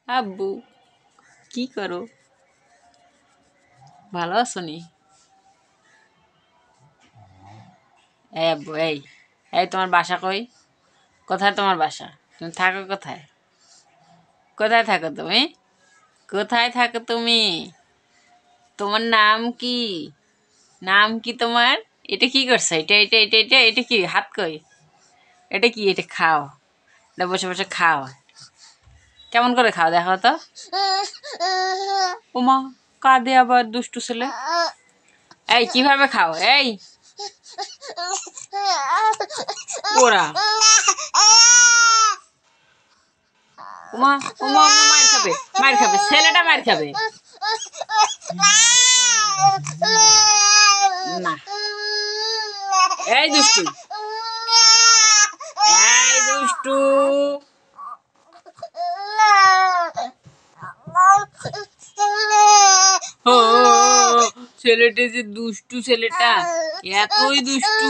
আব্বু কি করো? ভালো আছো নি? এই আব্বু এই এই তোমার বাসা কই? কোথায় তোমার বাসা? তুমি থাকো কোথায়? কোথায় থাকো তুমি? কোথায় থাকো তুমি? তোমার নাম কি? নাম কি তোমার? এটা কি করছো? এটা কি হাত কই? এটা কি? এটা খাও? এটা বসে বসে খাও? কেমন করে খাও দেখো তো? উমা কাঁদে আবার দুষ্টু ছেলে। এই কিভাবে খাও? এই ওরা উমা উমা উমা মার খাবে, মার খাবে, ছেলেটা মার খাবে। না এই দুষ্টু, এই দুষ্টু। ও ছেলেটা যে দুষ্টু, ছেলেটা এতই দুষ্টু।